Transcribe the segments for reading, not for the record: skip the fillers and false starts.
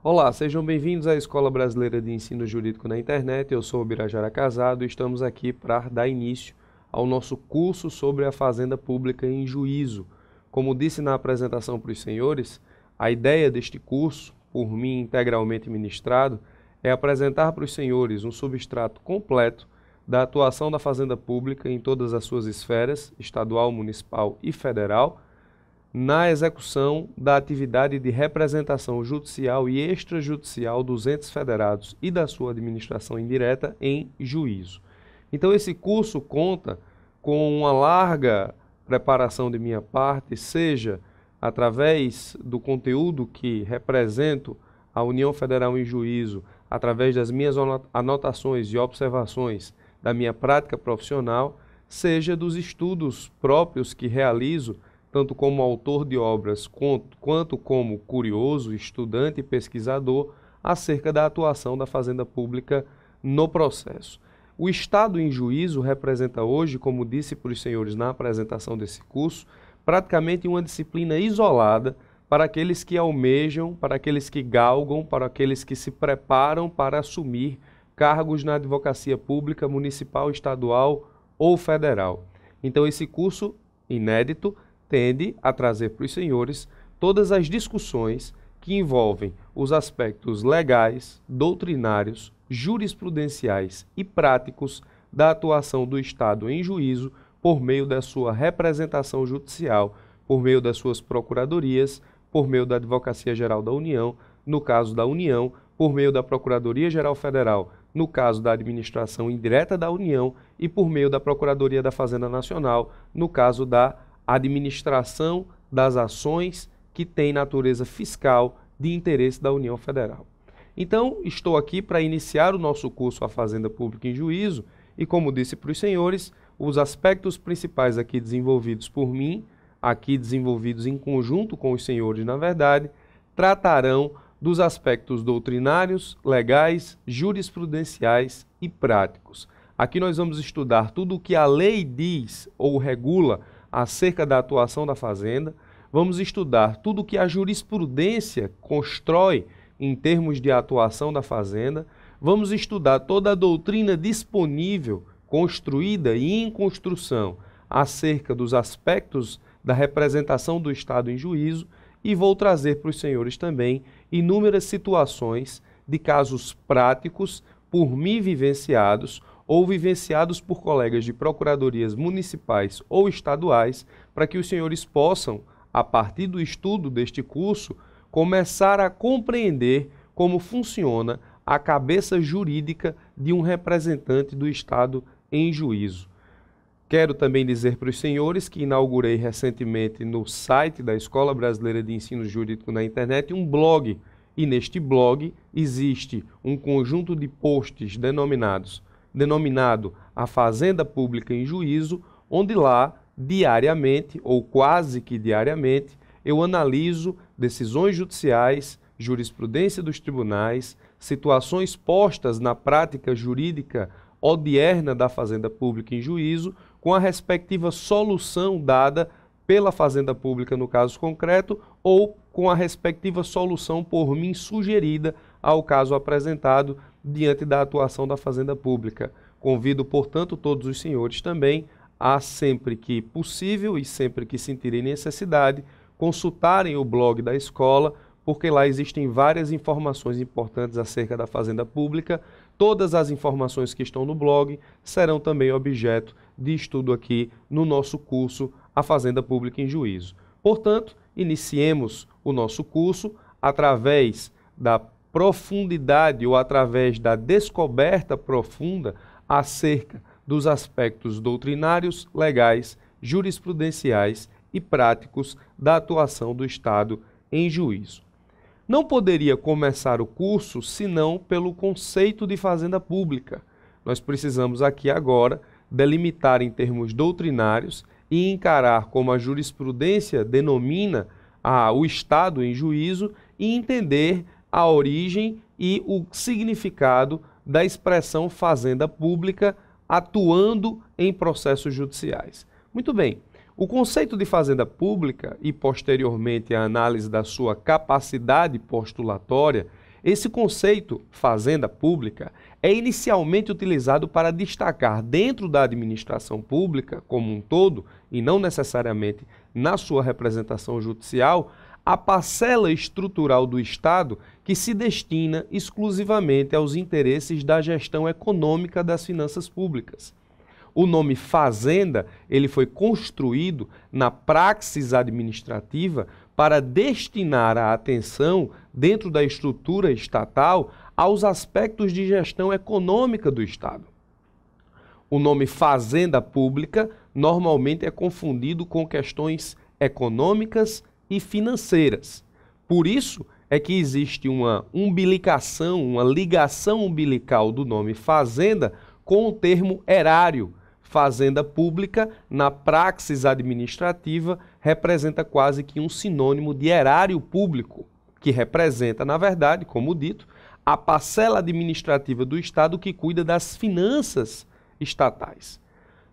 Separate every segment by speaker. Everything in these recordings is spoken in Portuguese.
Speaker 1: Olá, sejam bem-vindos à Escola Brasileira de Ensino Jurídico na Internet. Eu sou o Birajara Casado e estamos aqui para dar início ao nosso curso sobre a Fazenda Pública em Juízo. Como disse na apresentação para os senhores, a ideia deste curso, por mim integralmente ministrado, é apresentar para os senhores um substrato completo da atuação da Fazenda Pública em todas as suas esferas, estadual, municipal e federal, na execução da atividade de representação judicial e extrajudicial dos entes federados e da sua administração indireta em juízo. Então, esse curso conta com uma larga preparação de minha parte, seja através do conteúdo que represento a União Federal em Juízo, através das minhas anotações e observações da minha prática profissional, seja dos estudos próprios que realizo, tanto como autor de obras quanto como curioso, estudante e pesquisador, acerca da atuação da Fazenda Pública no processo. O Estado em Juízo representa hoje, como disse para os senhores na apresentação desse curso, praticamente uma disciplina isolada para aqueles que almejam, para aqueles que galgam, para aqueles que se preparam para assumir cargos na advocacia pública municipal, estadual ou federal. Então, esse curso inédito tende a trazer para os senhores todas as discussões que envolvem os aspectos legais, doutrinários, jurisprudenciais e práticos da atuação do Estado em juízo por meio da sua representação judicial, por meio das suas procuradorias, por meio da Advocacia Geral da União, no caso da União, por meio da Procuradoria-Geral Federal, no caso da administração indireta da União, e por meio da Procuradoria da Fazenda Nacional, no caso da administração das ações que têm natureza fiscal de interesse da União Federal. Então, estou aqui para iniciar o nosso curso A Fazenda Pública em Juízo e, como disse para os senhores, os aspectos principais aqui desenvolvidos por mim, aqui desenvolvidos em conjunto com os senhores, na verdade, tratarão dos aspectos doutrinários, legais, jurisprudenciais e práticos. Aqui nós vamos estudar tudo o que a lei diz ou regula acerca da atuação da Fazenda, vamos estudar tudo o que a jurisprudência constrói em termos de atuação da Fazenda, vamos estudar toda a doutrina disponível, construída e em construção acerca dos aspectos da representação do Estado em juízo e vou trazer para os senhores também inúmeras situações de casos práticos por mim vivenciados ou vivenciados por colegas de procuradorias municipais ou estaduais, para que os senhores possam, a partir do estudo deste curso, começar a compreender como funciona a cabeça jurídica de um representante do Estado em juízo. Quero também dizer para os senhores que inaugurei recentemente no site da Escola Brasileira de Ensino Jurídico na Internet um blog, e neste blog existe um conjunto de posts denominado A Fazenda Pública em Juízo, onde lá, diariamente, ou quase que diariamente, eu analiso decisões judiciais, jurisprudência dos tribunais, situações postas na prática jurídica odierna da Fazenda Pública em Juízo, com a respectiva solução dada pela Fazenda Pública no caso concreto, ou com a respectiva solução por mim sugerida ao caso apresentado diante da atuação da Fazenda Pública. Convido, portanto, todos os senhores também a, sempre que possível e sempre que sentirem necessidade, consultarem o blog da escola, porque lá existem várias informações importantes acerca da Fazenda Pública. Todas as informações que estão no blog serão também objeto de estudo aqui no nosso curso A Fazenda Pública em Juízo. Portanto, iniciemos o nosso curso através da profundidade ou através da descoberta profunda acerca dos aspectos doutrinários, legais, jurisprudenciais e práticos da atuação do Estado em juízo. Não poderia começar o curso senão pelo conceito de fazenda pública. Nós precisamos aqui agora delimitar em termos doutrinários e encarar como a jurisprudência denomina o Estado em juízo e entender a origem e o significado da expressão fazenda pública atuando em processos judiciais. Muito bem, o conceito de fazenda pública e posteriormente a análise da sua capacidade postulatória, esse conceito, fazenda pública, é inicialmente utilizado para destacar dentro da administração pública como um todo, e não necessariamente na sua representação judicial, a parcela estrutural do Estado que se destina exclusivamente aos interesses da gestão econômica das finanças públicas. O nome fazenda, ele foi construído na praxis administrativa para destinar a atenção, dentro da estrutura estatal, aos aspectos de gestão econômica do Estado. O nome fazenda pública normalmente é confundido com questões econômicas e financeiras. Por isso é que existe uma umbilicação, uma ligação umbilical do nome fazenda com o termo erário. Fazenda pública, na praxis administrativa, representa quase que um sinônimo de erário público, que representa, na verdade, como dito, a parcela administrativa do Estado que cuida das finanças estatais.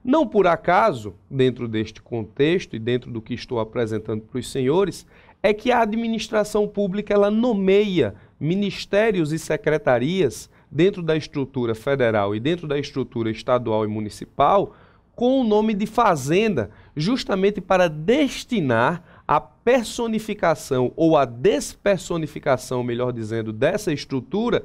Speaker 1: Não por acaso, dentro deste contexto e dentro do que estou apresentando para os senhores, é que a administração pública ela nomeia ministérios e secretarias dentro da estrutura federal e dentro da estrutura estadual e municipal com o nome de fazenda, justamente para destinar a personificação ou a despersonificação, melhor dizendo, dessa estrutura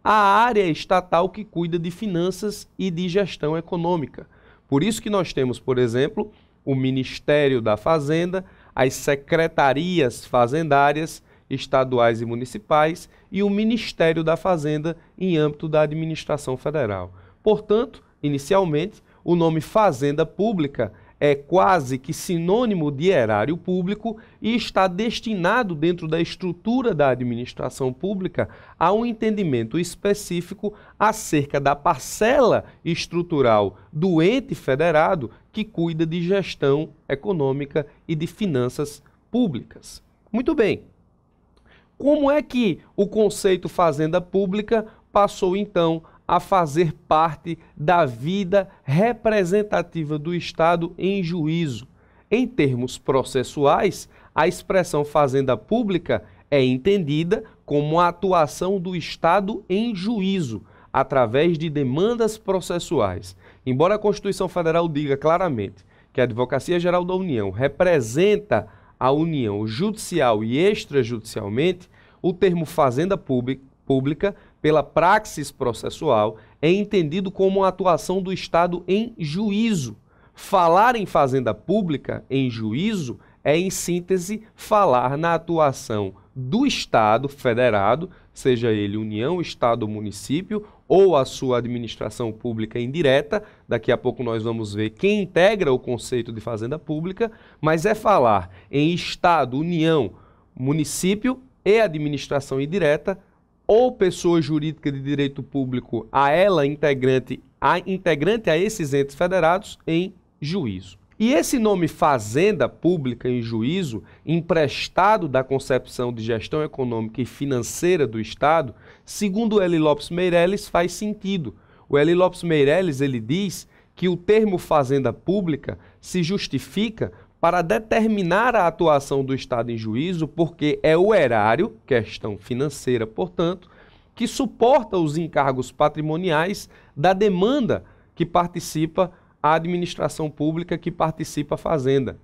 Speaker 1: à área estatal que cuida de finanças e de gestão econômica. Por isso que nós temos, por exemplo, o Ministério da Fazenda, as secretarias fazendárias, estaduais e municipais, e o Ministério da Fazenda em âmbito da administração federal. Portanto, inicialmente, o nome Fazenda Pública é quase que sinônimo de erário público e está destinado dentro da estrutura da administração pública a um entendimento específico acerca da parcela estrutural do ente federado que cuida de gestão econômica e de finanças públicas. Muito bem. Como é que o conceito fazenda pública passou, então, a fazer parte da vida representativa do Estado em juízo? Em termos processuais, a expressão fazenda pública é entendida como a atuação do Estado em juízo, através de demandas processuais. Embora a Constituição Federal diga claramente que a Advocacia Geral da União representa a União judicial e extrajudicialmente, o termo fazenda pública, pela praxis processual, é entendido como a atuação do Estado em juízo. Falar em fazenda pública em juízo é, em síntese, falar na atuação do Estado federado, seja ele União, Estado ou município, ou a sua administração pública indireta. Daqui a pouco nós vamos ver quem integra o conceito de fazenda pública, mas é falar em Estado, União, município e administração indireta, ou pessoa jurídica de direito público a ela integrante a esses entes federados em juízo. E esse nome fazenda pública em juízo, emprestado da concepção de gestão econômica e financeira do Estado, segundo L. Lopes Meireles, faz sentido. O L. Lopes Meireles, ele diz que o termo fazenda pública se justifica para determinar a atuação do Estado em juízo, porque é o erário, questão financeira, portanto, que suporta os encargos patrimoniais da demanda que participa a administração pública, que participa a fazenda.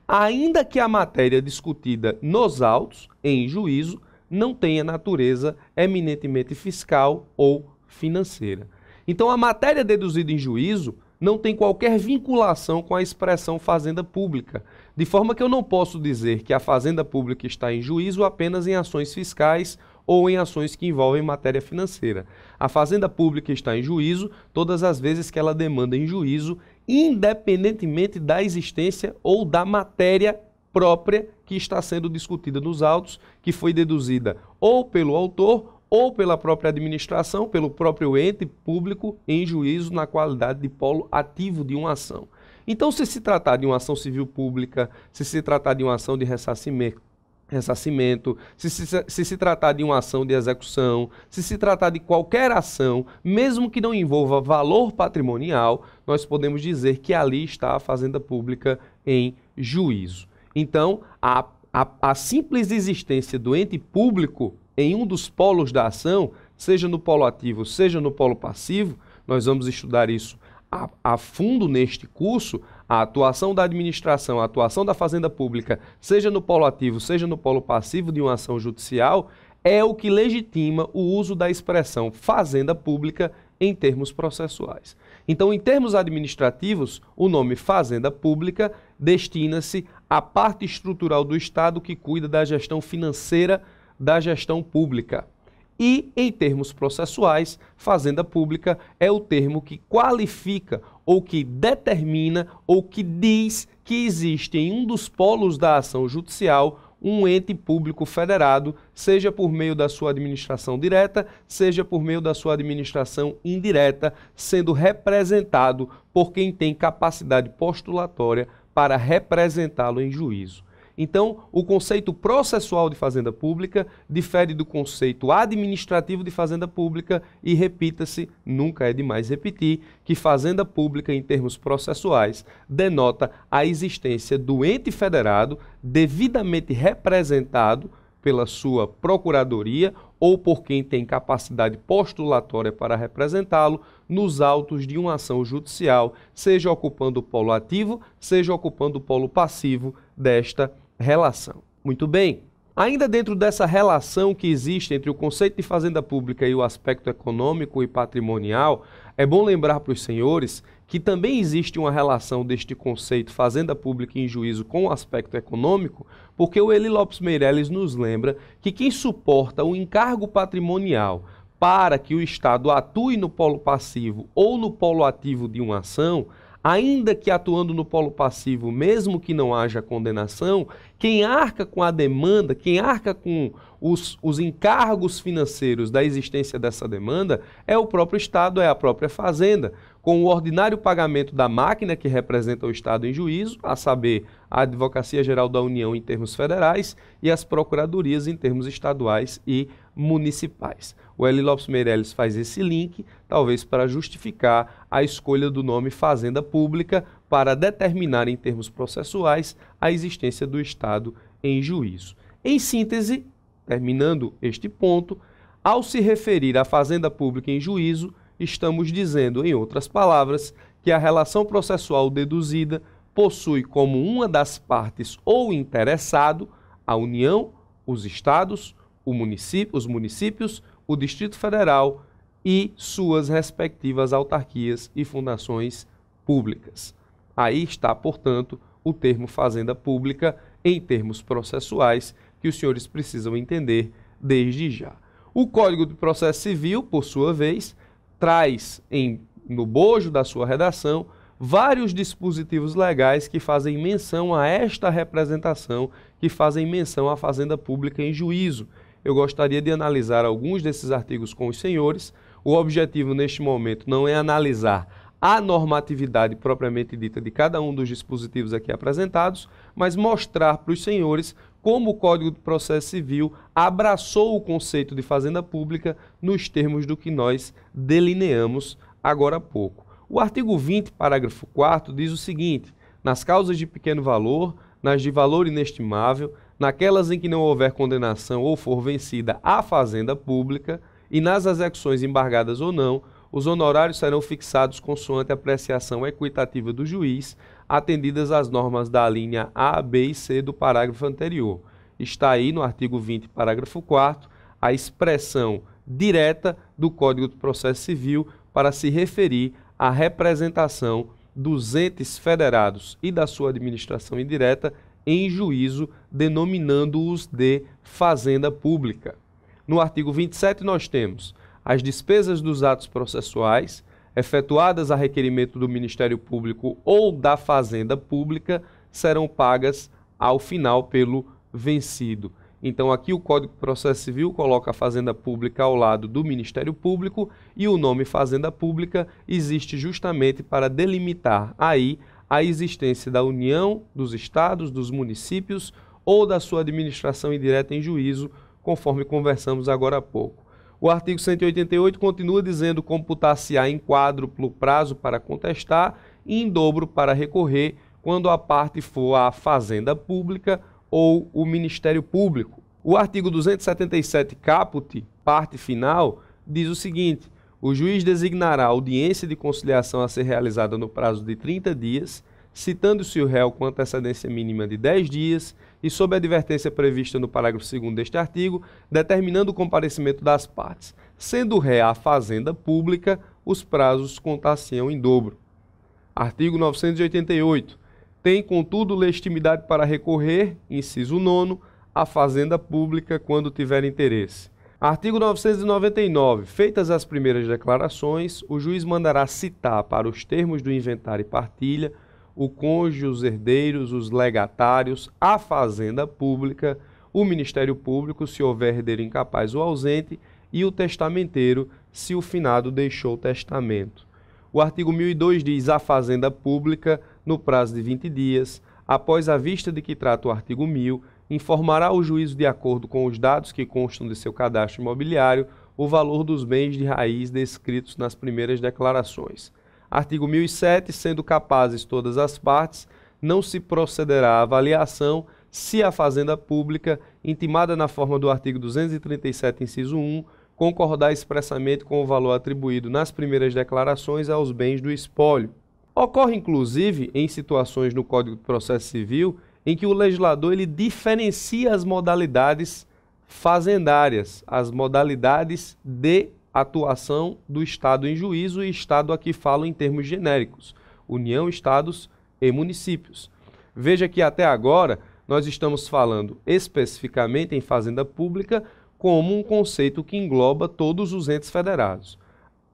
Speaker 1: Ainda que a matéria discutida nos autos, em juízo, não tenha natureza eminentemente fiscal ou financeira. Então, a matéria deduzida em juízo não tem qualquer vinculação com a expressão fazenda pública, de forma que eu não posso dizer que a fazenda pública está em juízo apenas em ações fiscais ou em ações que envolvem matéria financeira. A fazenda pública está em juízo todas as vezes que ela demanda em juízo, independentemente da existência ou da matéria própria que está sendo discutida nos autos, que foi deduzida ou pelo autor ou pela própria administração, pelo próprio ente público em juízo na qualidade de polo ativo de uma ação. Então, se se tratar de uma ação civil pública, se se tratar de uma ação de ressarcimento ressarcimento, se tratar de uma ação de execução, se tratar de qualquer ação, mesmo que não envolva valor patrimonial, nós podemos dizer que ali está a fazenda pública em juízo. Então, a simples existência do ente público em um dos polos da ação, seja no polo ativo, seja no polo passivo, nós vamos estudar isso a fundo neste curso, a atuação da administração, a atuação da fazenda pública, seja no polo ativo, seja no polo passivo de uma ação judicial, é o que legitima o uso da expressão fazenda pública em termos processuais. Então, em termos administrativos, o nome fazenda pública destina-se à parte estrutural do Estado que cuida da gestão financeira da gestão pública. E, em termos processuais, fazenda pública é o termo que qualifica ou que determina ou que diz que existe em um dos polos da ação judicial um ente público federado, seja por meio da sua administração direta, seja por meio da sua administração indireta, sendo representado por quem tem capacidade postulatória para representá-lo em juízo. Então, o conceito processual de fazenda pública difere do conceito administrativo de fazenda pública e, repita-se, nunca é demais repetir, que fazenda pública, em termos processuais, denota a existência do ente federado devidamente representado pela sua procuradoria ou por quem tem capacidade postulatória para representá-lo nos autos de uma ação judicial, seja ocupando o polo ativo, seja ocupando o polo passivo desta relação. Muito bem. Ainda dentro dessa relação que existe entre o conceito de fazenda pública e o aspecto econômico e patrimonial, é bom lembrar para os senhores que também existe uma relação deste conceito fazenda pública em juízo com o aspecto econômico, porque o Eli Lopes Meireles nos lembra que quem suporta o encargo patrimonial para que o Estado atue no polo passivo ou no polo ativo de uma ação, ainda que atuando no polo passivo, mesmo que não haja condenação, quem arca com a demanda, quem arca com os encargos financeiros da existência dessa demanda é o próprio Estado, é a própria Fazenda, com o ordinário pagamento da máquina que representa o Estado em juízo, a saber, a Advocacia Geral da União em termos federais e as procuradorias em termos estaduais e municipais. O Eli Lopes Meireles faz esse link, talvez para justificar a escolha do nome Fazenda Pública para determinar em termos processuais a existência do Estado em juízo. Em síntese, terminando este ponto, ao se referir à Fazenda Pública em juízo, estamos dizendo, em outras palavras, que a relação processual deduzida possui como uma das partes ou interessado a União, os Estados, os municípios, o Distrito Federal e suas respectivas autarquias e fundações públicas. Aí está, portanto, o termo fazenda pública em termos processuais que os senhores precisam entender desde já. O Código de Processo Civil, por sua vez, traz no bojo da sua redação vários dispositivos legais que fazem menção a esta representação, que fazem menção à fazenda pública em juízo. Eu gostaria de analisar alguns desses artigos com os senhores. O objetivo neste momento não é analisar a normatividade propriamente dita de cada um dos dispositivos aqui apresentados, mas mostrar para os senhores como o Código de Processo Civil abraçou o conceito de fazenda pública nos termos do que nós delineamos agora há pouco. O artigo 20, parágrafo 4º, diz o seguinte: nas causas de pequeno valor, nas de valor inestimável, naquelas em que não houver condenação ou for vencida a fazenda pública, e nas execuções embargadas ou não, os honorários serão fixados consoante a apreciação equitativa do juiz, atendidas as normas da linha A, B e C do parágrafo anterior. Está aí no artigo 20, parágrafo 4º, a expressão direta do Código de Processo Civil para se referir à representação dos entes federados e da sua administração indireta em juízo, denominando-os de fazenda pública. No artigo 27 nós temos as despesas dos atos processuais, efetuadas a requerimento do Ministério Público ou da Fazenda Pública, serão pagas ao final pelo vencido. Então aqui o Código de Processo Civil coloca a Fazenda Pública ao lado do Ministério Público e o nome Fazenda Pública existe justamente para delimitar aí a existência da União, dos Estados, dos municípios ou da sua administração indireta em juízo, conforme conversamos agora há pouco. O artigo 188 continua dizendo: computar-se-á em quádruplo prazo para contestar e em dobro para recorrer, quando a parte for a Fazenda Pública ou o Ministério Público. O artigo 277 caput, parte final, diz o seguinte: o juiz designará audiência de conciliação a ser realizada no prazo de 30 dias, citando-se o réu com antecedência mínima de 10 dias e sob a advertência prevista no parágrafo 2º deste artigo, determinando o comparecimento das partes. Sendo ré a Fazenda Pública, os prazos contar-se-ão em dobro. Artigo 988. Tem, contudo, legitimidade para recorrer, inciso 9º, à Fazenda Pública quando tiver interesse. Artigo 999. Feitas as primeiras declarações, o juiz mandará citar para os termos do inventário e partilha o cônjuge, os herdeiros, os legatários, a Fazenda Pública, o Ministério Público, se houver herdeiro incapaz ou ausente, e o testamenteiro, se o finado deixou testamento. O artigo 1002 diz: a Fazenda Pública, no prazo de 20 dias, após a vista de que trata o artigo 1000, informará o juízo, de acordo com os dados que constam de seu cadastro imobiliário, o valor dos bens de raiz descritos nas primeiras declarações. Artigo 1007. Sendo capazes todas as partes, não se procederá à avaliação se a Fazenda Pública, intimada na forma do artigo 237, inciso 1, concordar expressamente com o valor atribuído nas primeiras declarações aos bens do espólio. Ocorre, inclusive, em situações no Código de Processo Civil, em que o legislador ele diferencia as modalidades fazendárias, as modalidades de atuação do Estado em juízo, e Estado aqui falo em termos genéricos: União, Estados e municípios. Veja que até agora nós estamos falando especificamente em Fazenda Pública como um conceito que engloba todos os entes federados.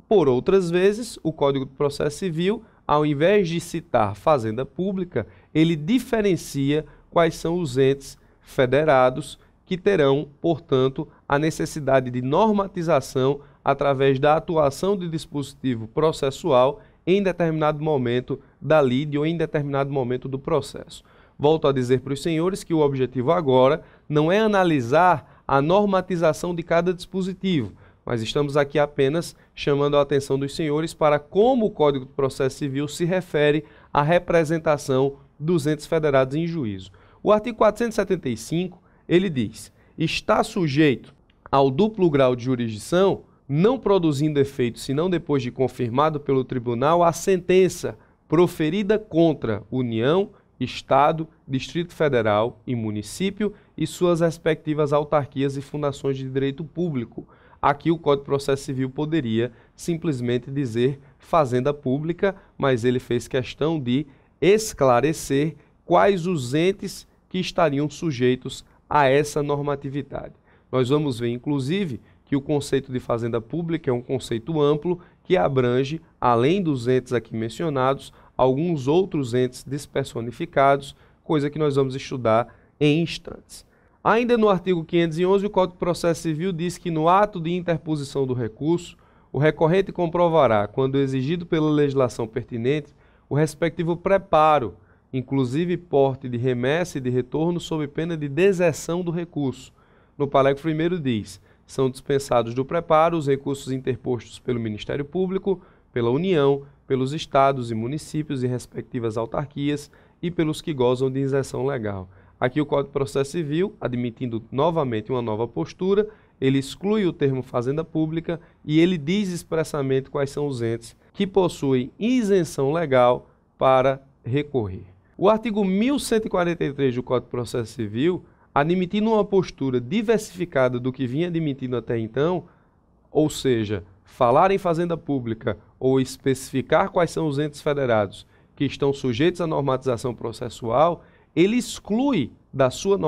Speaker 1: Por outras vezes, o Código de Processo Civil, ao invés de citar Fazenda Pública, ele diferencia quais são os entes federados que terão, portanto, a necessidade de normatização através da atuação de dispositivo processual em determinado momento da lide ou em determinado momento do processo. Volto a dizer para os senhores que o objetivo agora não é analisar a normatização de cada dispositivo, mas estamos aqui apenas chamando a atenção dos senhores para como o Código de Processo Civil se refere à representação dos entes federados em juízo. O artigo 475, ele diz: está sujeito ao duplo grau de jurisdição, não produzindo efeito senão depois de confirmado pelo tribunal a sentença proferida contra União, Estado, Distrito Federal e município e suas respectivas autarquias e fundações de direito público. Aqui o Código de Processo Civil poderia simplesmente dizer Fazenda Pública, mas ele fez questão de esclarecer quais os entes que estariam sujeitos a essa normatividade. Nós vamos ver, inclusive, que o conceito de Fazenda Pública é um conceito amplo que abrange, além dos entes aqui mencionados, alguns outros entes despersonificados, coisa que nós vamos estudar em instantes. Ainda no artigo 511, o Código de Processo Civil diz que no ato de interposição do recurso, o recorrente comprovará, quando exigido pela legislação pertinente, o respectivo preparo, inclusive porte de remessa e de retorno sob pena de deserção do recurso. No parágrafo 1º diz: são dispensados do preparo os recursos interpostos pelo Ministério Público, pela União, pelos estados e municípios e respectivas autarquias e pelos que gozam de isenção legal. Aqui o Código de Processo Civil, admitindo novamente uma nova postura, ele exclui o termo Fazenda Pública e ele diz expressamente quais são os entes que possuem isenção legal para recorrer. O artigo 1143 do Código de Processo Civil, admitindo uma postura diversificada do que vinha admitindo até então, ou seja, falar em Fazenda Pública ou especificar quais são os entes federados que estão sujeitos à normatização processual, ele exclui da sua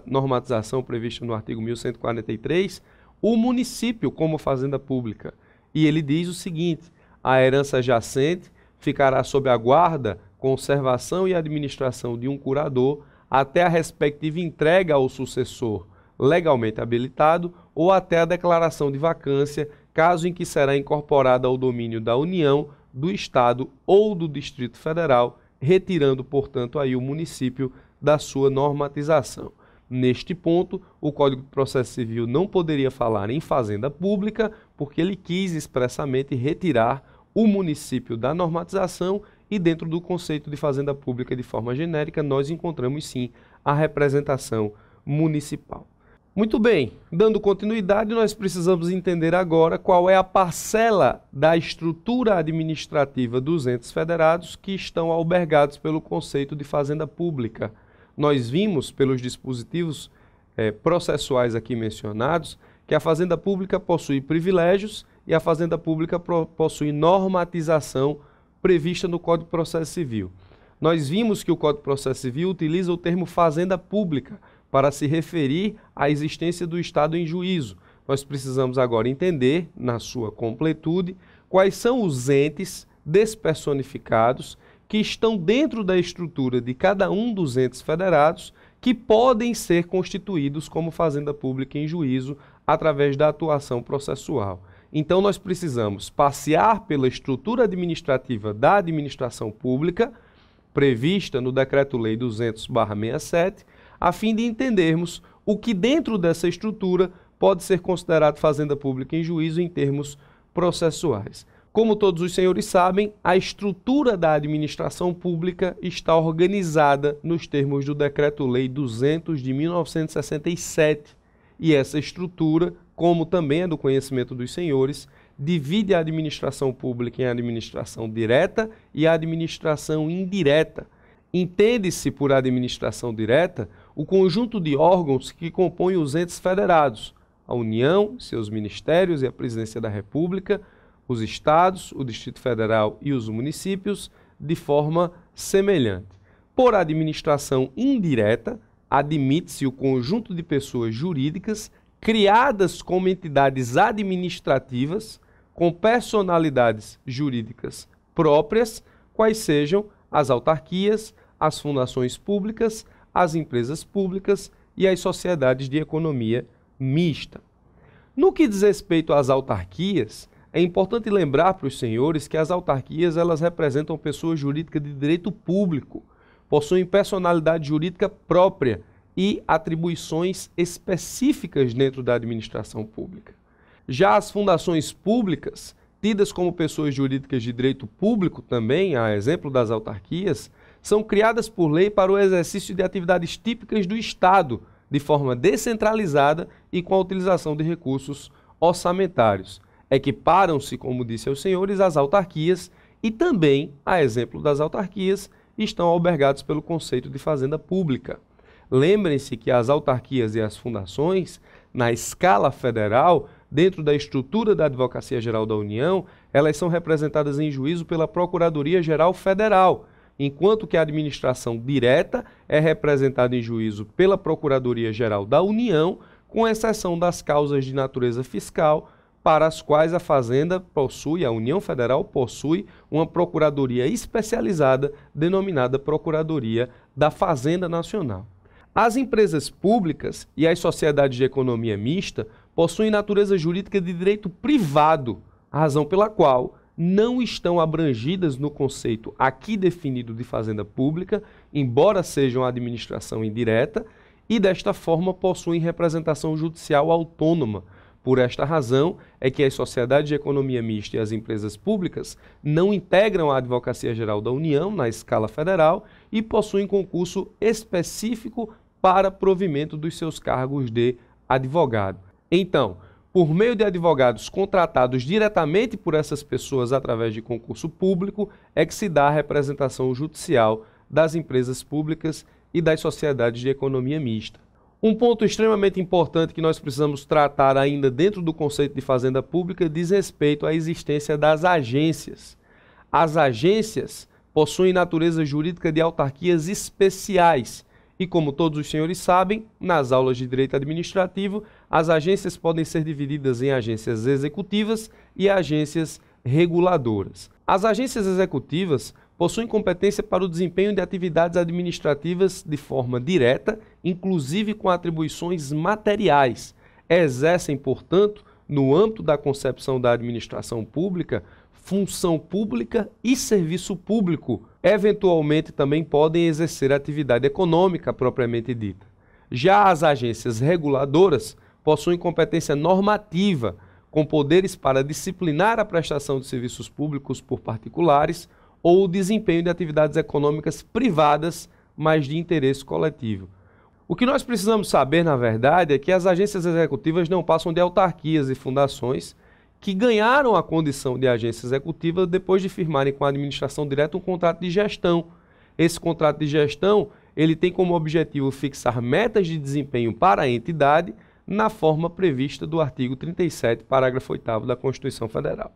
Speaker 1: normatização prevista no artigo 1143 o município como Fazenda Pública. E ele diz o seguinte: a herança jacente ficará sob a guarda, conservação e administração de um curador até a respectiva entrega ao sucessor legalmente habilitado ou até a declaração de vacância, caso em que será incorporada ao domínio da União, do Estado ou do Distrito Federal, retirando, portanto, aí o município da sua normatização. Neste ponto, o Código de Processo Civil não poderia falar em fazenda pública, porque ele quis expressamente retirar o município da normatização e dentro do conceito de fazenda pública de forma genérica, nós encontramos sim a representação municipal. Muito bem, dando continuidade, nós precisamos entender agora qual é a parcela da estrutura administrativa dos entes federados que estão albergados pelo conceito de fazenda pública. Nós vimos pelos dispositivos processuais aqui mencionados que a fazenda pública possui privilégios e a fazenda pública possui normatização prevista no Código de Processo Civil. Nós vimos que o Código de Processo Civil utiliza o termo fazenda pública para se referir à existência do Estado em juízo. Nós precisamos agora entender, na sua completude, quais são os entes despersonificados que estão dentro da estrutura de cada um dos entes federados que podem ser constituídos como fazenda pública em juízo através da atuação processual. Então, nós precisamos passear pela estrutura administrativa da administração pública, prevista no Decreto-Lei 200/67, a fim de entendermos o que dentro dessa estrutura pode ser considerado fazenda pública em juízo em termos processuais. Como todos os senhores sabem, a estrutura da administração pública está organizada nos termos do Decreto-Lei 200 de 1967. E essa estrutura, como também é do conhecimento dos senhores, divide a administração pública em administração direta e administração indireta. Entende-se por administração direta o conjunto de órgãos que compõem os entes federados, a União, seus ministérios e a Presidência da República, os estados, o Distrito Federal e os municípios, de forma semelhante. Por administração indireta, admite-se o conjunto de pessoas jurídicas criadas como entidades administrativas com personalidades jurídicas próprias, quais sejam as autarquias, as fundações públicas, as empresas públicas e as sociedades de economia mista. No que diz respeito às autarquias, é importante lembrar para os senhores que as autarquias elas representam pessoas jurídicas de direito público, possuem personalidade jurídica própria e atribuições específicas dentro da administração pública. Já as fundações públicas, tidas como pessoas jurídicas de direito público também, a exemplo das autarquias, são criadas por lei para o exercício de atividades típicas do Estado, de forma descentralizada e com a utilização de recursos orçamentários. Equiparam-se, como disse aos senhores, as autarquias e também, a exemplo das autarquias, estão albergados pelo conceito de fazenda pública. Lembrem-se que as autarquias e as fundações, na escala federal, dentro da estrutura da Advocacia Geral da União, elas são representadas em juízo pela Procuradoria-Geral Federal, enquanto que a administração direta é representada em juízo pela Procuradoria-Geral da União, com exceção das causas de natureza fiscal, para as quais a Fazenda possui, a União Federal possui uma procuradoria especializada denominada Procuradoria da Fazenda Nacional. As empresas públicas e as sociedades de economia mista possuem natureza jurídica de direito privado, razão pela qual não estão abrangidas no conceito aqui definido de fazenda pública, embora sejam administração indireta, e desta forma possuem representação judicial autônoma. Por esta razão é que as sociedades de economia mista e as empresas públicas não integram a Advocacia Geral da União na escala federal e possuem concurso específico para provimento dos seus cargos de advogado. Então, por meio de advogados contratados diretamente por essas pessoas através de concurso público, é que se dá a representação judicial das empresas públicas e das sociedades de economia mista. Um ponto extremamente importante que nós precisamos tratar ainda dentro do conceito de fazenda pública diz respeito à existência das agências. As agências possuem natureza jurídica de autarquias especiais e, como todos os senhores sabem, nas aulas de direito administrativo, as agências podem ser divididas em agências executivas e agências reguladoras. As agências executivas possuem competência para o desempenho de atividades administrativas de forma direta, inclusive com atribuições materiais. Exercem, portanto, no âmbito da concepção da administração pública, função pública e serviço público. Eventualmente também podem exercer atividade econômica propriamente dita. Já as agências reguladoras possuem competência normativa, com poderes para disciplinar a prestação de serviços públicos por particulares ou o desempenho de atividades econômicas privadas, mas de interesse coletivo. O que nós precisamos saber, na verdade, é que as agências executivas não passam de autarquias e fundações que ganharam a condição de agência executiva depois de firmarem com a administração direta um contrato de gestão. Esse contrato de gestão, ele tem como objetivo fixar metas de desempenho para a entidade na forma prevista do artigo 37, parágrafo 8º da Constituição Federal.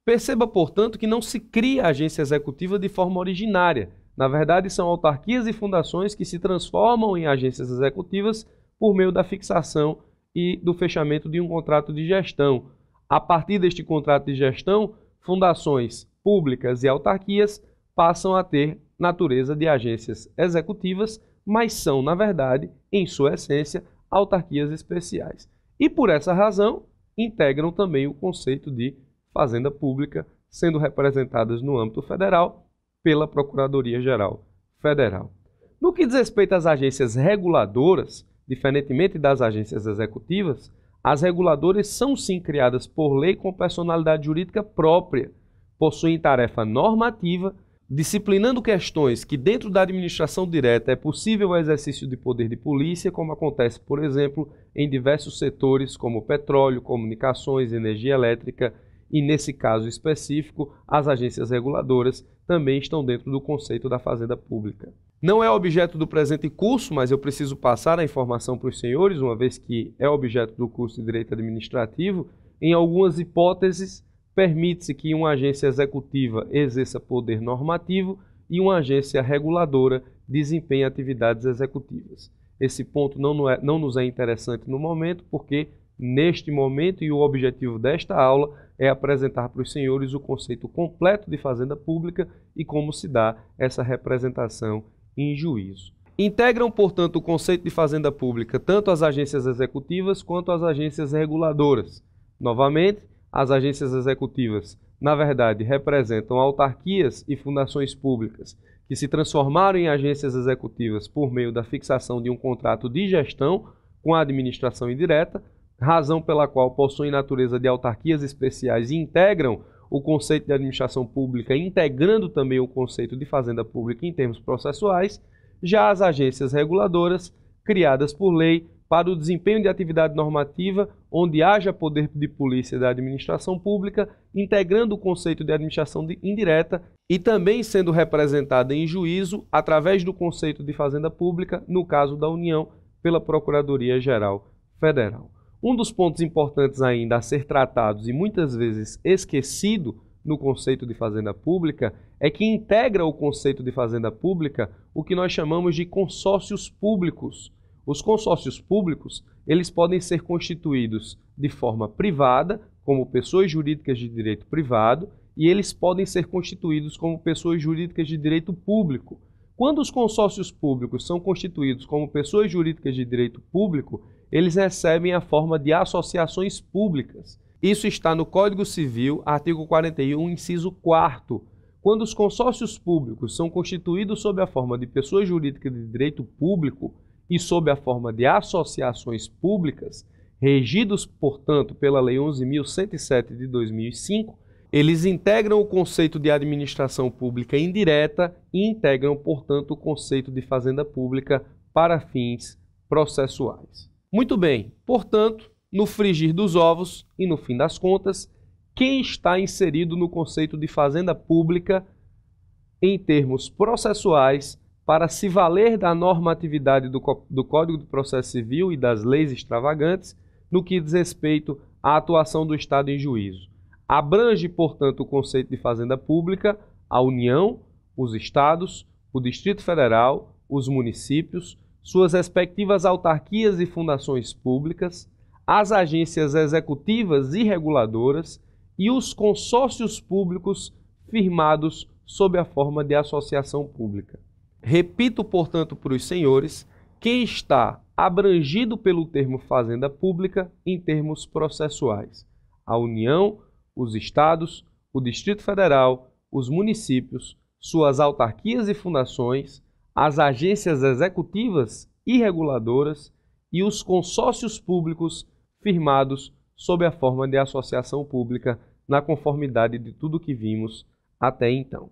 Speaker 1: Perceba, portanto, que não se cria agência executiva de forma originária. Na verdade, são autarquias e fundações que se transformam em agências executivas por meio da fixação e do fechamento de um contrato de gestão. A partir deste contrato de gestão, fundações públicas e autarquias passam a ter natureza de agências executivas, mas são, na verdade, em sua essência, autarquias especiais. E por essa razão, integram também o conceito de fazenda pública, sendo representadas no âmbito federal pela Procuradoria-Geral Federal. No que diz respeito às agências reguladoras, diferentemente das agências executivas, as reguladoras são sim criadas por lei com personalidade jurídica própria, possuem tarefa normativa, disciplinando questões que dentro da administração direta é possível o exercício de poder de polícia, como acontece, por exemplo, em diversos setores como petróleo, comunicações, energia elétrica, e nesse caso específico, as agências reguladoras também estão dentro do conceito da fazenda pública. Não é objeto do presente curso, mas eu preciso passar a informação para os senhores, uma vez que é objeto do curso de Direito Administrativo. Em algumas hipóteses, permite-se que uma agência executiva exerça poder normativo e uma agência reguladora desempenhe atividades executivas. Esse ponto não nos é interessante no momento, porque neste momento, e o objetivo desta aula, é apresentar para os senhores o conceito completo de fazenda pública e como se dá essa representação em juízo. Integram, portanto, o conceito de fazenda pública tanto as agências executivas quanto as agências reguladoras. Novamente, as agências executivas, na verdade, representam autarquias e fundações públicas que se transformaram em agências executivas por meio da fixação de um contrato de gestão com a administração indireta, razão pela qual possuem natureza de autarquias especiais e integram o conceito de administração pública, integrando também o conceito de fazenda pública em termos processuais. Já as agências reguladoras, criadas por lei para o desempenho de atividade normativa, onde haja poder de polícia da administração pública, integrando o conceito de administração indireta e também sendo representada em juízo através do conceito de fazenda pública, no caso da União, pela Procuradoria-Geral Federal. Um dos pontos importantes ainda a ser tratados e muitas vezes esquecido no conceito de fazenda pública é que integra o conceito de fazenda pública o que nós chamamos de consórcios públicos. Os consórcios públicos, eles podem ser constituídos de forma privada, como pessoas jurídicas de direito privado, e eles podem ser constituídos como pessoas jurídicas de direito público. Quando os consórcios públicos são constituídos como pessoas jurídicas de direito público, eles recebem a forma de associações públicas. Isso está no Código Civil, artigo 41, inciso 4º. Quando os consórcios públicos são constituídos sob a forma de pessoas jurídicas de direito público e sob a forma de associações públicas, regidos, portanto, pela Lei 11.107 de 2005, eles integram o conceito de administração pública indireta e integram, portanto, o conceito de fazenda pública para fins processuais. Muito bem, portanto, no frigir dos ovos e no fim das contas, quem está inserido no conceito de fazenda pública em termos processuais para se valer da normatividade do Código de Processo Civil e das leis extravagantes no que diz respeito à atuação do Estado em juízo. Abrange, portanto, o conceito de fazenda pública a União, os Estados, o Distrito Federal, os municípios, suas respectivas autarquias e fundações públicas, as agências executivas e reguladoras e os consórcios públicos firmados sob a forma de associação pública. Repito, portanto, para os senhores, quem está abrangido pelo termo fazenda pública em termos processuais: a União, os Estados, o Distrito Federal, os municípios, suas autarquias e fundações, as agências executivas e reguladoras e os consórcios públicos firmados sob a forma de associação pública, na conformidade de tudo que vimos até então.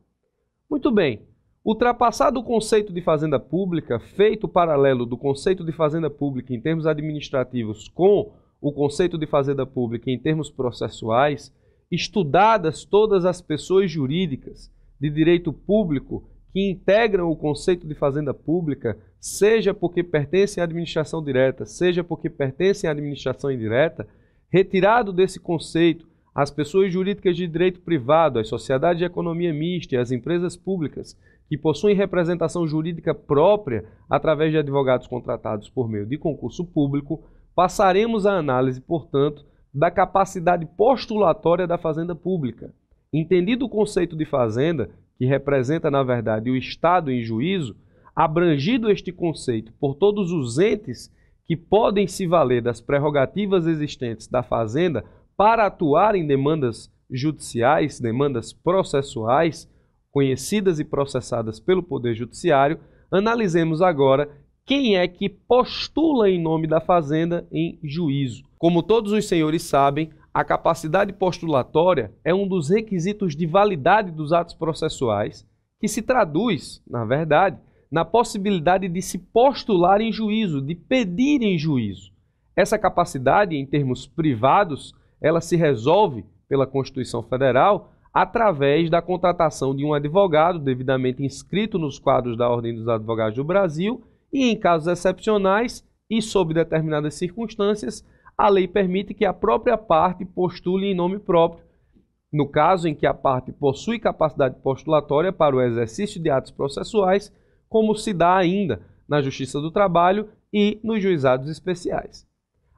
Speaker 1: Muito bem, ultrapassado o conceito de fazenda pública, feito o paralelo do conceito de fazenda pública em termos administrativos com o conceito de fazenda pública em termos processuais, estudadas todas as pessoas jurídicas de direito público que integram o conceito de fazenda pública, seja porque pertencem à administração direta, seja porque pertencem à administração indireta, retirado desse conceito as pessoas jurídicas de direito privado, as sociedades de economia mista e as empresas públicas que possuem representação jurídica própria através de advogados contratados por meio de concurso público, passaremos à análise, portanto, da capacidade postulatória da fazenda pública. Entendido o conceito de fazenda, que representa, na verdade, o Estado em juízo, abrangido este conceito por todos os entes que podem se valer das prerrogativas existentes da fazenda para atuar em demandas judiciais, demandas processuais, conhecidas e processadas pelo Poder Judiciário, analisemos agora quem é que postula em nome da fazenda em juízo. Como todos os senhores sabem, a capacidade postulatória é um dos requisitos de validade dos atos processuais, que se traduz, na verdade, na possibilidade de se postular em juízo, de pedir em juízo. Essa capacidade, em termos privados, ela se resolve pela Constituição Federal através da contratação de um advogado devidamente inscrito nos quadros da Ordem dos Advogados do Brasil e, em casos excepcionais e sob determinadas circunstâncias, a lei permite que a própria parte postule em nome próprio, no caso em que a parte possui capacidade postulatória para o exercício de atos processuais, como se dá ainda na Justiça do Trabalho e nos juizados especiais.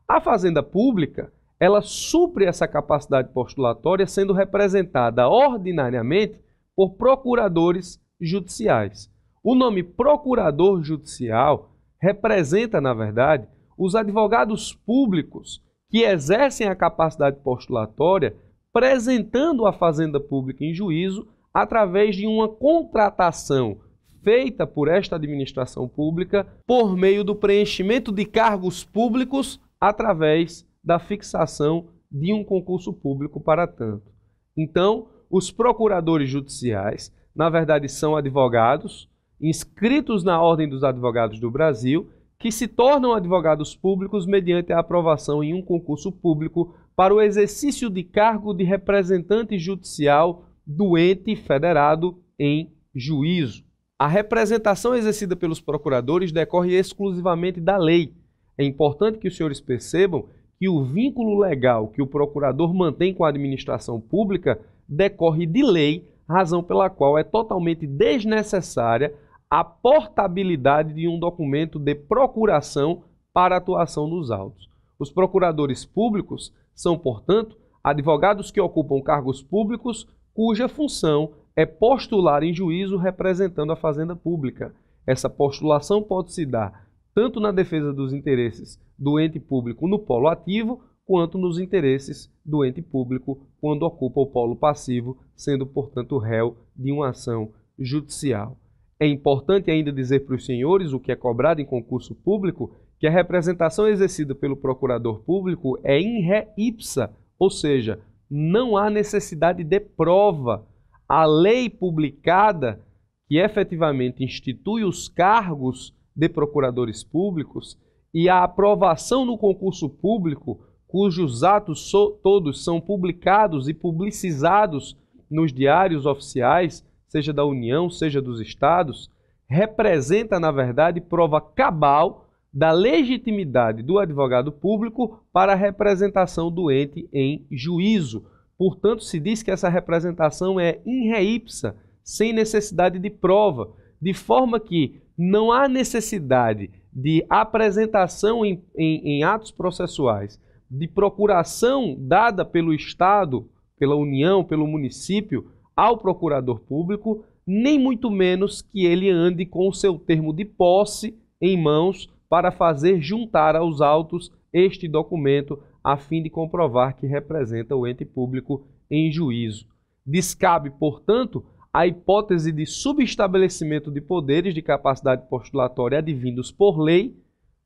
Speaker 1: A fazenda pública, ela supre essa capacidade postulatória sendo representada ordinariamente por procuradores judiciais. O nome procurador judicial representa, na verdade, os advogados públicos que exercem a capacidade postulatória apresentando a fazenda pública em juízo através de uma contratação feita por esta administração pública por meio do preenchimento de cargos públicos através da fixação de um concurso público para tanto. Então, os procuradores judiciais, na verdade, são advogados inscritos na Ordem dos Advogados do Brasil, que se tornam advogados públicos mediante a aprovação em um concurso público para o exercício de cargo de representante judicial do ente federado em juízo. A representação exercida pelos procuradores decorre exclusivamente da lei. É importante que os senhores percebam que o vínculo legal que o procurador mantém com a administração pública decorre de lei, razão pela qual é totalmente desnecessária a portabilidade de um documento de procuração para a atuação dos autos. Os procuradores públicos são, portanto, advogados que ocupam cargos públicos cuja função é postular em juízo representando a fazenda pública. Essa postulação pode se dar tanto na defesa dos interesses do ente público no polo ativo, quanto nos interesses do ente público quando ocupa o polo passivo, sendo, portanto, réu de uma ação judicial. É importante ainda dizer para os senhores o que é cobrado em concurso público, que a representação exercida pelo procurador público é in re ipsa, ou seja, não há necessidade de prova. A lei publicada, que efetivamente institui os cargos de procuradores públicos, e a aprovação no concurso público, cujos atos todos são publicados e publicizados nos diários oficiais, seja da União, seja dos Estados, representa, na verdade, prova cabal da legitimidade do advogado público para a representação do ente em juízo. Portanto, se diz que essa representação é in re ipsa, sem necessidade de prova, de forma que não há necessidade de apresentação em atos processuais, de procuração dada pelo Estado, pela União, pelo município, ao procurador público, nem muito menos que ele ande com o seu termo de posse em mãos para fazer juntar aos autos este documento a fim de comprovar que representa o ente público em juízo. Descabe, portanto, a hipótese de subestabelecimento de poderes de capacidade postulatória advindos por lei,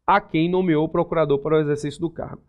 Speaker 1: a quem nomeou o procurador para o exercício do cargo.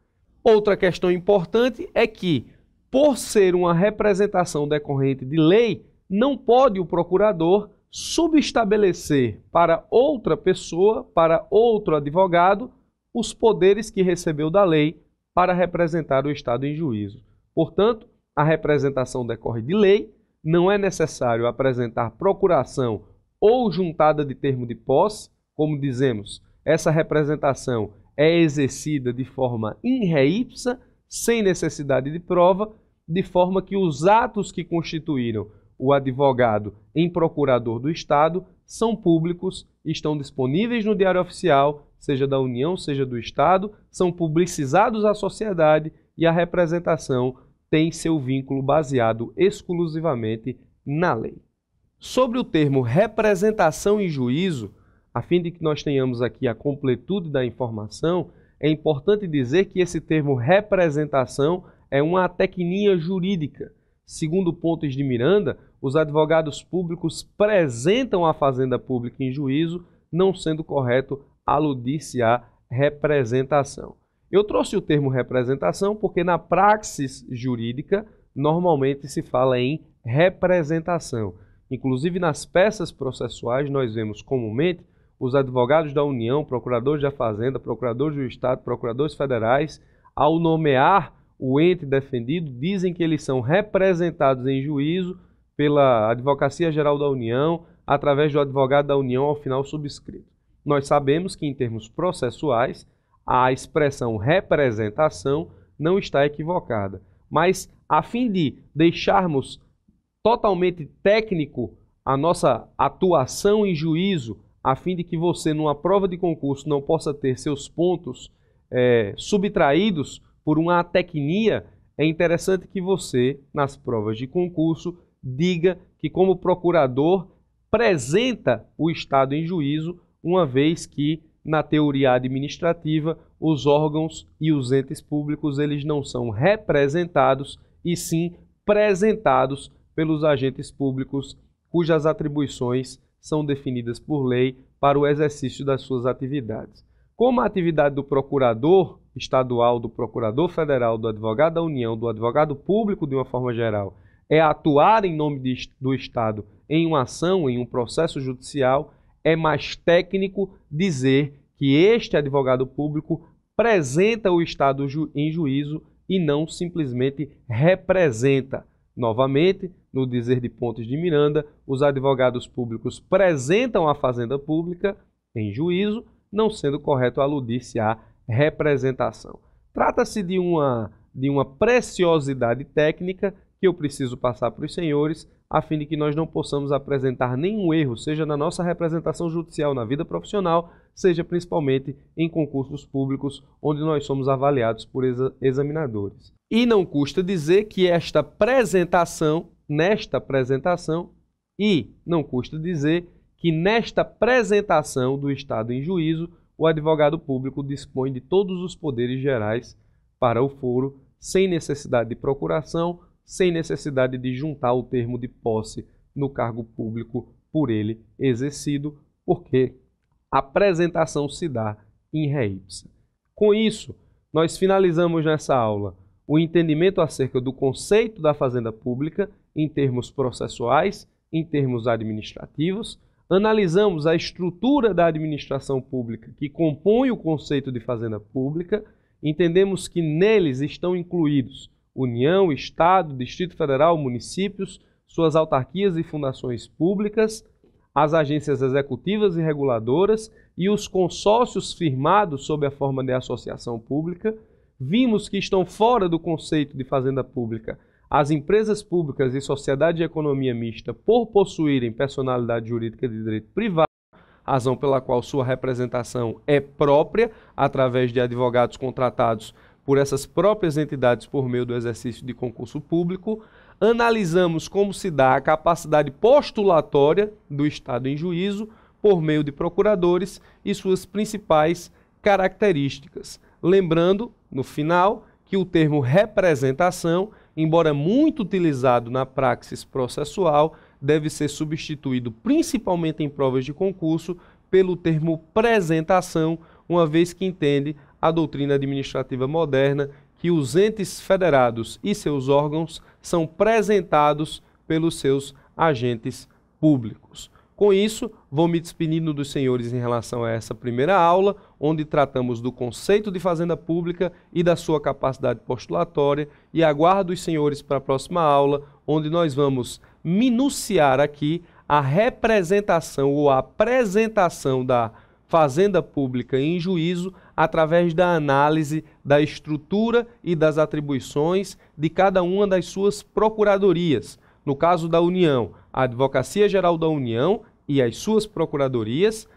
Speaker 1: Outra questão importante é que, por ser uma representação decorrente de lei, não pode o procurador subestabelecer para outra pessoa, para outro advogado, os poderes que recebeu da lei para representar o Estado em juízo. Portanto, a representação decorre de lei, não é necessário apresentar procuração ou juntada de termo de posse, como dizemos, essa representação é exercida de forma in re ipsa, sem necessidade de prova, de forma que os atos que constituíram o advogado em procurador do Estado são públicos, estão disponíveis no Diário Oficial, seja da União, seja do Estado, são publicizados à sociedade e a representação tem seu vínculo baseado exclusivamente na lei. Sobre o termo representação em juízo, a fim de que nós tenhamos aqui a completude da informação, é importante dizer que esse termo representação é uma tecnia jurídica. Segundo Pontes de Miranda, os advogados públicos presentam a fazenda pública em juízo, não sendo correto aludir-se à representação. Eu trouxe o termo representação porque na praxis jurídica normalmente se fala em representação. Inclusive nas peças processuais nós vemos comumente os advogados da União, procuradores da Fazenda, procuradores do Estado, procuradores federais, ao nomear o ente defendido, dizem que eles são representados em juízo pela Advocacia Geral da União, através do advogado da União ao final subscrito. Nós sabemos que em termos processuais, a expressão representação não está equivocada, mas a fim de deixarmos totalmente técnico a nossa atuação em juízo, a fim de que você, numa prova de concurso, não possa ter seus pontos subtraídos por uma atecnia, é interessante que você, nas provas de concurso, diga que, como procurador, apresenta o Estado em juízo, uma vez que, na teoria administrativa, os órgãos e os entes públicos eles não são representados, e sim presentados pelos agentes públicos, cujas atribuições são definidas por lei para o exercício das suas atividades. Como a atividade do procurador estadual, do procurador federal, do advogado da União, do advogado público de uma forma geral, é atuar em nome do Estado em uma ação, em um processo judicial, é mais técnico dizer que este advogado público apresenta o Estado em juízo e não simplesmente representa. Novamente, no dizer de Pontes de Miranda, os advogados públicos apresentam a fazenda pública em juízo, não sendo correto aludir-se à representação. Trata-se de uma preciosidade técnica que eu preciso passar para os senhores, a fim de que nós não possamos apresentar nenhum erro, seja na nossa representação judicial na vida profissional, seja principalmente em concursos públicos, onde nós somos avaliados por examinadores. E não custa dizer que nesta apresentação, do Estado em juízo, o advogado público dispõe de todos os poderes gerais para o foro, sem necessidade de procuração, sem necessidade de juntar o termo de posse no cargo público por ele exercido, porque a apresentação se dá in re ipsa. Com isso, nós finalizamos nessa aula o entendimento acerca do conceito da fazenda pública em termos processuais, em termos administrativos, analisamos a estrutura da administração pública que compõe o conceito de fazenda pública, entendemos que neles estão incluídos União, Estado, Distrito Federal, municípios, suas autarquias e fundações públicas, as agências executivas e reguladoras e os consórcios firmados sob a forma de associação pública. Vimos que estão fora do conceito de fazenda pública as empresas públicas e sociedade de economia mista por possuírem personalidade jurídica de direito privado, razão pela qual sua representação é própria através de advogados contratados por essas próprias entidades por meio do exercício de concurso público. Analisamos como se dá a capacidade postulatória do Estado em juízo por meio de procuradores e suas principais características. Lembrando, no final, que o termo representação, embora muito utilizado na praxis processual, deve ser substituído principalmente em provas de concurso pelo termo presentação, uma vez que entende a doutrina administrativa moderna que os entes federados e seus órgãos são presentados pelos seus agentes públicos. Com isso, vou me despedindo dos senhores em relação a essa primeira aula, onde tratamos do conceito de fazenda pública e da sua capacidade postulatória, e aguardo os senhores para a próxima aula, onde nós vamos minuciar aqui a representação ou a apresentação da fazenda pública em juízo através da análise da estrutura e das atribuições de cada uma das suas procuradorias. No caso da União, a Advocacia Geral da União e as suas procuradorias,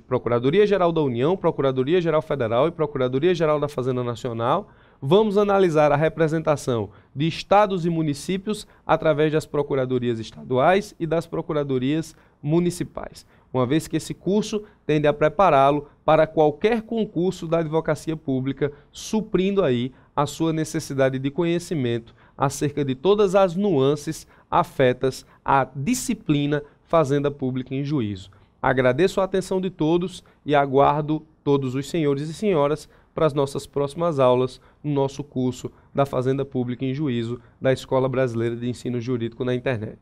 Speaker 1: Procuradoria-Geral da União, Procuradoria-Geral Federal e Procuradoria-Geral da Fazenda Nacional. Vamos analisar a representação de estados e municípios através das procuradorias estaduais e das procuradorias municipais, uma vez que esse curso tende a prepará-lo para qualquer concurso da advocacia pública, suprindo aí a sua necessidade de conhecimento acerca de todas as nuances afetas à disciplina Fazenda Pública em Juízo. Agradeço a atenção de todos e aguardo todos os senhores e senhoras para as nossas próximas aulas no nosso curso da Fazenda Pública em Juízo da Escola Brasileira de Ensino Jurídico na Internet.